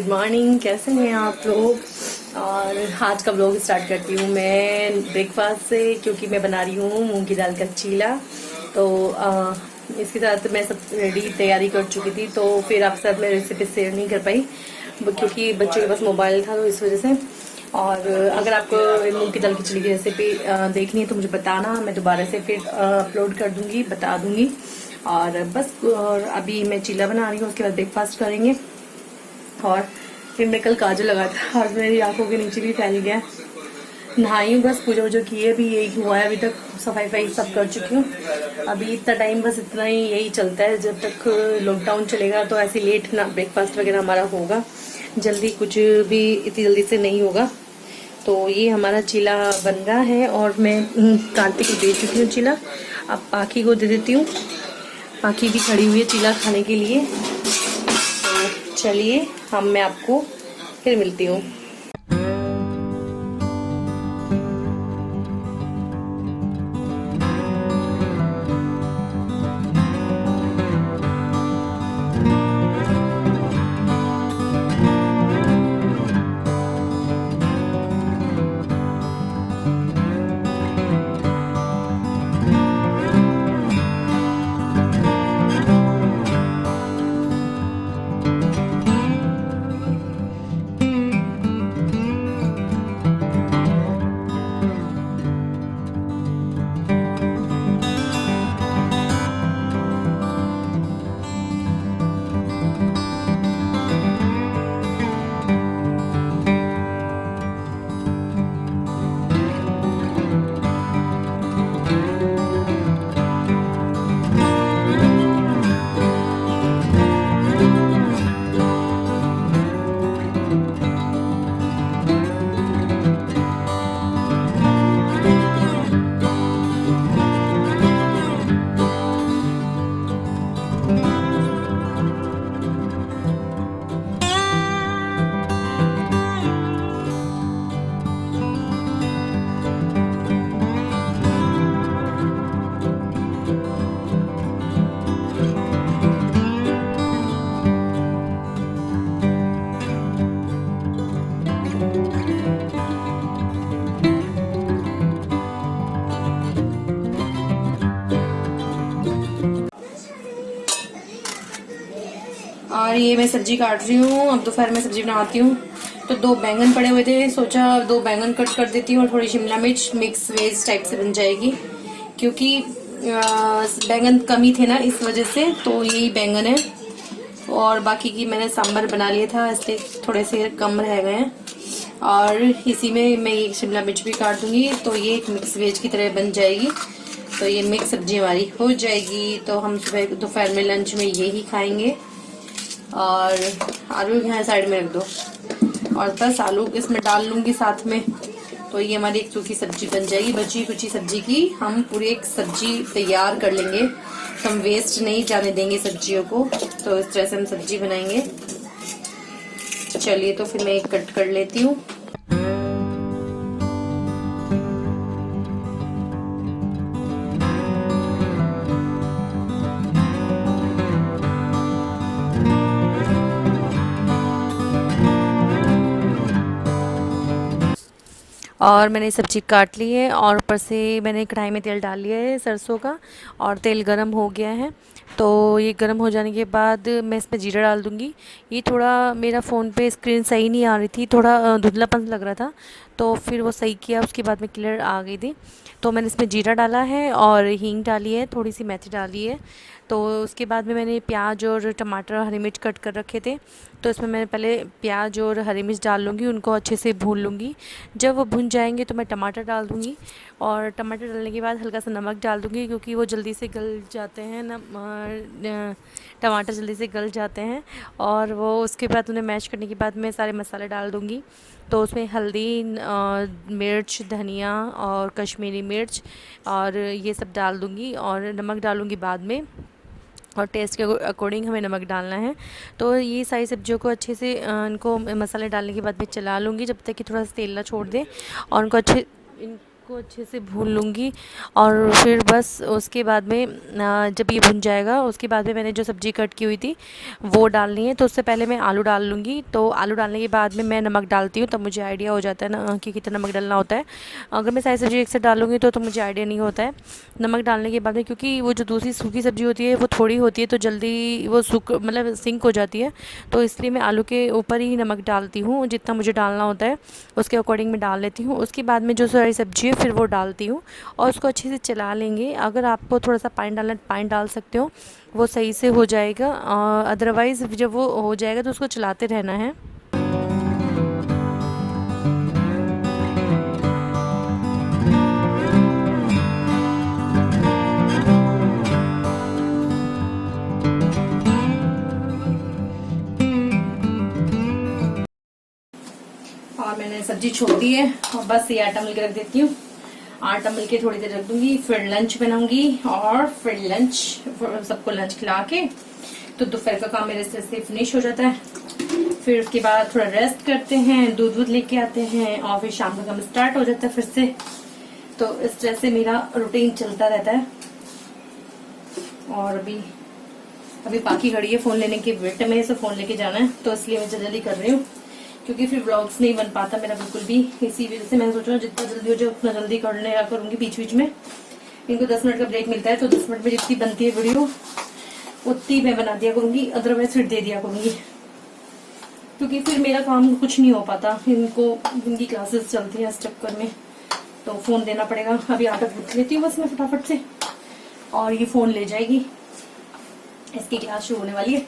Good morning, कैसे हैं आप लोग। और आज का व्लॉग स्टार्ट करती हूँ मैं ब्रेकफास्ट से, क्योंकि मैं बना रही हूँ मूंग की दाल का चीला। तो इसके साथ मैं सब रेडी तैयारी कर चुकी थी, तो फिर आपके साथ मैं रेसिपी शेयर नहीं कर पाई क्योंकि बच्चों के पास मोबाइल था, तो इस वजह से। और अगर आपको मूंग की दाल खिचड़ी की रेसिपी देखनी है तो मुझे बताना, मैं दोबारा से फिर अपलोड कर दूंगी, बता दूंगी। और बस, और अभी मैं चीला बना रही हूँ, उसके बाद ब्रेकफास्ट करेंगे। और फिर मैं कल काजल लगा था, आज मेरी आंखों के नीचे भी फैल गया। नहाई हूँ, बस पूजा वूजा की है, अभी यही हुआ है, अभी तक सफाई वफाई सब कर चुकी हूँ। अभी इतना टाइम बस इतना ही यही चलता है, जब तक लॉकडाउन चलेगा तो ऐसे लेट ना ब्रेकफास्ट वगैरह हमारा होगा, जल्दी कुछ भी इतनी जल्दी से नहीं होगा। तो ये हमारा चीला बन रहा है और मैं कार्तिक को दे चुकी हूँ चीला। अब पाखी को दे देती हूँ, पाखी भी खड़ी हुई है चीला खाने के लिए। तो चलिए मैं आपको फिर मिलती हूँ। और ये मैं सब्जी काट रही हूँ, अब दोपहर में सब्जी बनाती हूँ। तो 2 बैंगन पड़े हुए थे, सोचा 2 बैंगन कट कर देती हूँ और थोड़ी शिमला मिर्च, मिक्स वेज टाइप से बन जाएगी, क्योंकि बैंगन कम ही थे ना, इस वजह से। तो यही बैंगन है, और बाकी की मैंने सांभर बना लिया था, इसलिए थोड़े से कम रह गए हैं। और इसी में मैं ये शिमला मिर्च भी काट दूंगी, तो ये एक मिक्स वेज की तरह बन जाएगी। तो ये मिक्स सब्जी हमारी हो जाएगी। तो हम सुबह दोपहर में लंच में यही खाएंगे। और आलू यहाँ साइड में रख दो, और बस आलू इसमें डाल लूंगी साथ में। तो ये हमारी एक सूखी सब्जी बन जाएगी। बची कुची सब्जी की हम पूरी एक सब्जी तैयार कर लेंगे, तो हम वेस्ट नहीं जाने देंगे सब्जियों को। तो इस तरह से हम सब्जी बनाएंगे। चलिए, तो फिर मैं एक कट कर लेती हूँ। और मैंने सब्जी काट ली है, और ऊपर से मैंने कढ़ाई में तेल डाल लिया है सरसों का, और तेल गरम हो गया है। तो ये गरम हो जाने के बाद मैं इसमें जीरा डाल दूँगी। ये थोड़ा मेरा फ़ोन पे स्क्रीन सही नहीं आ रही थी, थोड़ा धुंधलापन लग रहा था, तो फिर वो सही किया, उसके बाद में क्लियर आ गई थी। तो मैंने इसमें जीरा डाला है और हींग डाली है, थोड़ी सी मेथी डाली है। तो उसके बाद में मैंने प्याज और टमाटर और हरी मिर्च कट कर रखे थे, तो इसमें मैंने पहले प्याज और हरी मिर्च डाल लूँगी, उनको अच्छे से भून लूँगी। जब वो भुन जाएंगे तो मैं टमाटर डाल दूँगी, और टमाटर डालने के बाद हल्का सा नमक डाल दूँगी, क्योंकि वो जल्दी से गल जाते हैं ना, टमाटर जल्दी से गल जाते हैं। और वो उसके बाद उन्हें मैश करने के बाद मैं सारे मसाले डाल दूँगी। तो उसमें हल्दी, मिर्च, धनिया और कश्मीरी मिर्च और ये सब डाल दूँगी, और नमक डालूँगी बाद में, और टेस्ट के अकॉर्डिंग हमें नमक डालना है। तो ये सारी सब्जियों को अच्छे से इनको मसाले डालने के बाद मैं चला लूँगी, जब तक कि थोड़ा सा तेल ना छोड़ दे, और उनको को अच्छे से भून लूँगी और फिर बस उसके बाद में जब ये भुन जाएगा उसके बाद में मैंने जो सब्ज़ी कट की हुई थी वो डालनी है। तो उससे पहले मैं आलू डाल लूँगी। तो आलू डालने के बाद में मैं नमक डालती हूँ, तब मुझे आइडिया हो जाता है ना कि कितना नमक डालना होता है। अगर मैं सारी सब्ज़ी एक साथ डालूँगी तो मुझे आइडिया नहीं होता है नमक डालने के बाद में, क्योंकि वो जो दूसरी सूखी सब्ज़ी होती है वो थोड़ी होती है तो जल्दी वो मतलब सिंक हो जाती है। तो इसलिए मैं आलू के ऊपर ही नमक डालती हूँ, जितना मुझे डालना होता है उसके अकॉर्डिंग मैं डाल लेती हूँ। उसके बाद में जो सारी सब्ज़ी है फिर वो डालती हूँ और उसको अच्छे से चला लेंगे। अगर आपको थोड़ा सा पानी डालना पानी डाल सकते हो, वो सही से हो जाएगा। अदरवाइज़ जब वो हो जाएगा तो उसको चलाते रहना है। और मैंने सब्जी छोड़ दी है और बस ये आटा मिल के रख देती हूँ। आटा मिल के थोड़ी देर रख दूंगी, फिर लंच बनाऊंगी और फिर लंच सबको लंच खिला के तो दोपहर का काम मेरे से फिनिश हो जाता है। फिर उसके बाद थोड़ा रेस्ट करते हैं, दूध लेके आते हैं और फिर शाम का काम स्टार्ट हो जाता है फिर से। तो इस तरह से मेरा रूटीन चलता रहता है। और अभी बाकी घड़ी है फोन लेने की वेट में, से फोन लेके जाना है तो इसलिए मैं जल्दी कर रही हूँ, क्योंकि फिर व्लॉग्स नहीं बन पाता मेरा बिल्कुल भी। इसी वजह से मैंने सोचा जितना जल्दी हो जाए उतना जल्दी करने करूंगी। बीच बीच में इनको 10 मिनट का ब्रेक मिलता है तो 10 मिनट में जितनी बनती है वीडियो उतनी मैं बना दिया करूंगी, अदरवाइज फिर दे दिया करूंगी, क्योंकि फिर मेरा काम कुछ नहीं हो पाता। इनकी क्लासेस चलती है इस चक्कर में, तो फोन देना पड़ेगा। अभी आटा गूंथ लेती हूँ बस मैं फटाफट से और ये फोन ले जाएगी, इसकी क्लास शुरू होने वाली है।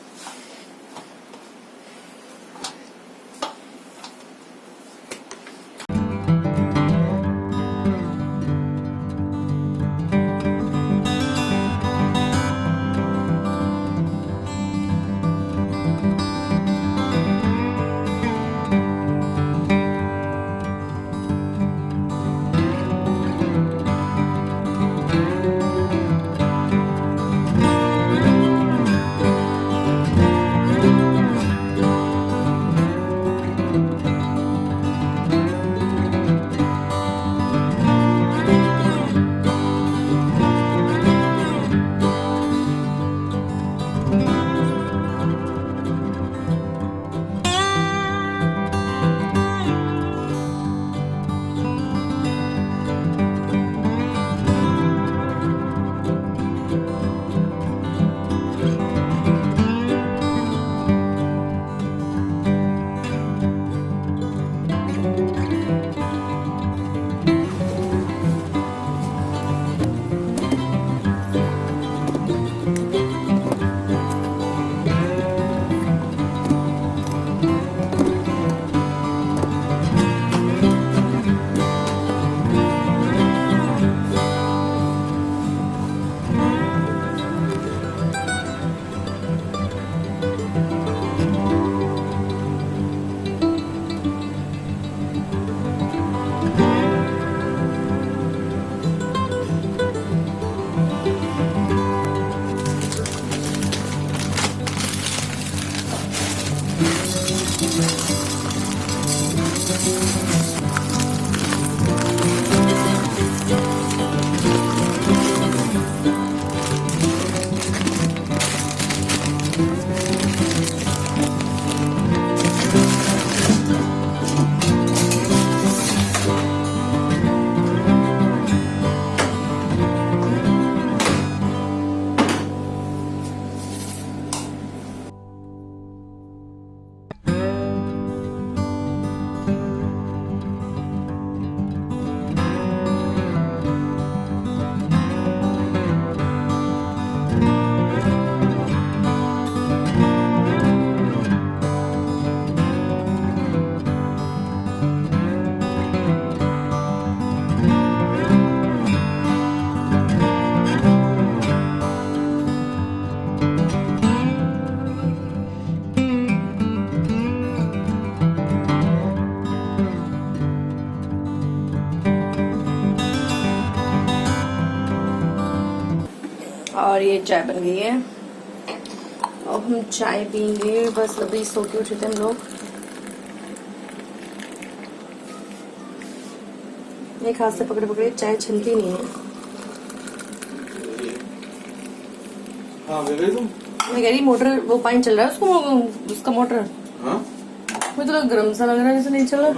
और ये चाय बन गई है। अब हम चाय पीएंगे, बस अभी सो के उठे थे हम लोग। एक हाथ से पकड़े पकड़े चाय छनती नहीं है। हाँ मैं गई तुम। मैं कह रही मोटर वो पानी चल रहा है उसका मोटर। हाँ मुझे तो गर्म सा लग रहा है जैसे नहीं चल रहा।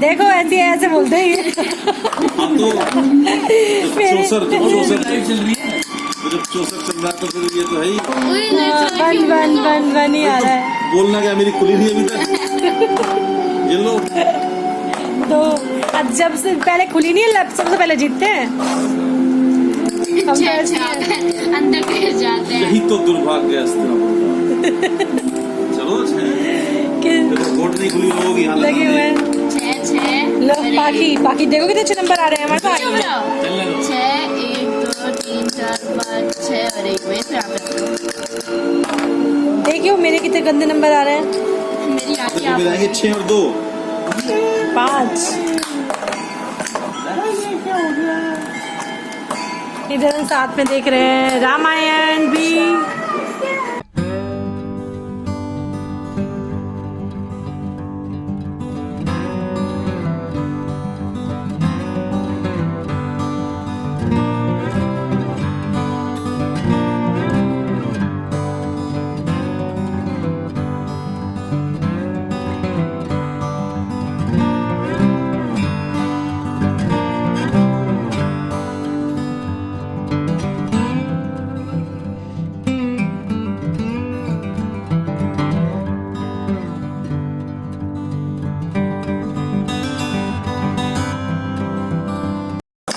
देखो ऐसे ऐसे बोलते हैं ये। अब तो जब चौसर चल रही है तो जब चौसर चल रहा है तो फिर ये तो है ही। बन ही आ रहा है। बोलना क्या मेरी खुली नहीं अभी तक। ये लो तो अब जब से पहले खुली नहीं है सबसे पहले जीतते हैं। अंदर गिर जाते हैं। यही तो दुर्भाग्य है। चलो वोट नहीं खुली होगी यहाँ लगे हुए हैं। लो बाकी देखो कितने अच्छे नंबर आ रहे हैं हमारे पास। 6 1 2 3 4 5 6 और 1 वैसे आप देखियो मेरे कितने गंदे नंबर आ रहे हैं। मेरी आंखें आप मिलाएंगे 6 और 2 5। इधर हम साथ में देख रहे हैं रामायण भी।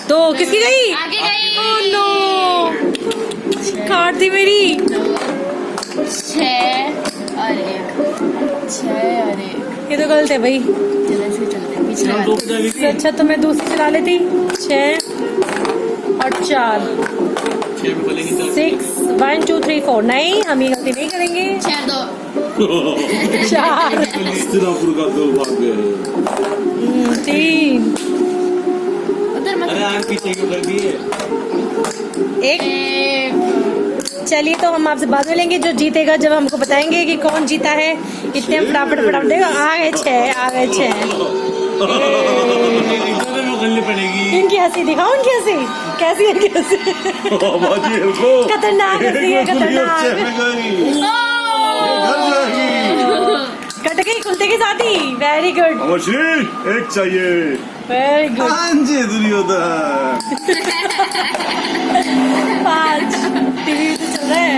तो किसकी गई? आगे गई। ओह नो काट दी मेरी। 6 और 1 ये तो गलत है भाई। चलते पिछले वाले। इससे अच्छा तो मैं दूसरी चला लेती। 6 और 4 6 1 2 3 4। नहीं हम ये गलती नहीं करेंगे। 6 2 4 स्थिरापुर का दुर्भाग्य है। 3 उधर मत। अरे आग पीछे क्यों कर दी है? 1। चलिए तो हम आपसे बाद में लेंगे। जो जीतेगा जब हमको बताएंगे कि कौन जीता है। इतने हम फटाफट देखो आ गए 6 आ गए 6। पड़ेगी। इनकी हंसी दिखाओ इनकी हंसी कैसी है इनकी हंसी। खतरनाक हंसी है खतरनाक। कट गई खुलते के साथ ही। वेरी गुड एक चाहिए। Very good. दुर्योधन 5 टीवी तो चल रहा है।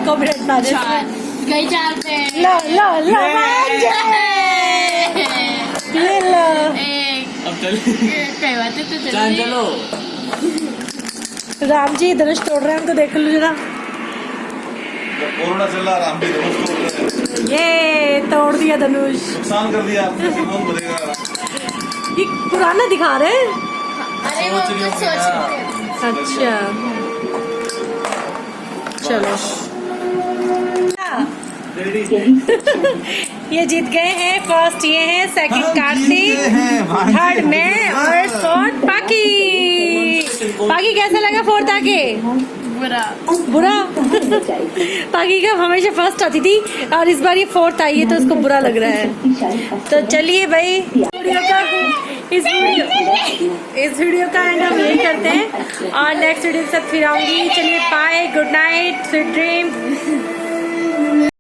कॉपीराइट ना दे। 4 गई 4 पे। लो ये लो। 1 अब चल कई बातें तो चलो। राम जी धनुष तोड़ रहे हैं हमको देख लो जरा। कोरोना चल रहा राम भी धनुष तोड़ रहे हैं। ये तोड़ दिया धनुष। नुकसान कर दिया आपने। कौन बनेगा? ये पुराना दिखा रहे हैं। अरे वो कुछ सोच रहे हैं। अच्छा चलो ये जीत गए हैं। फर्स्ट ये है, सेकंड कार्तिक, थर्ड में और फोर्थ पाकी कैसा लगा फोर्थ आके? बुरा पाकी का हमेशा फर्स्ट आती थी और इस बार ये फोर्थ आई है तो उसको बुरा लग रहा है। तो चलिए भाई इस वीडियो का एंड हम यही करते हैं और नेक्स्ट वीडियो के साथ फिर आऊंगी। चलिए bye, good night, sweet dream.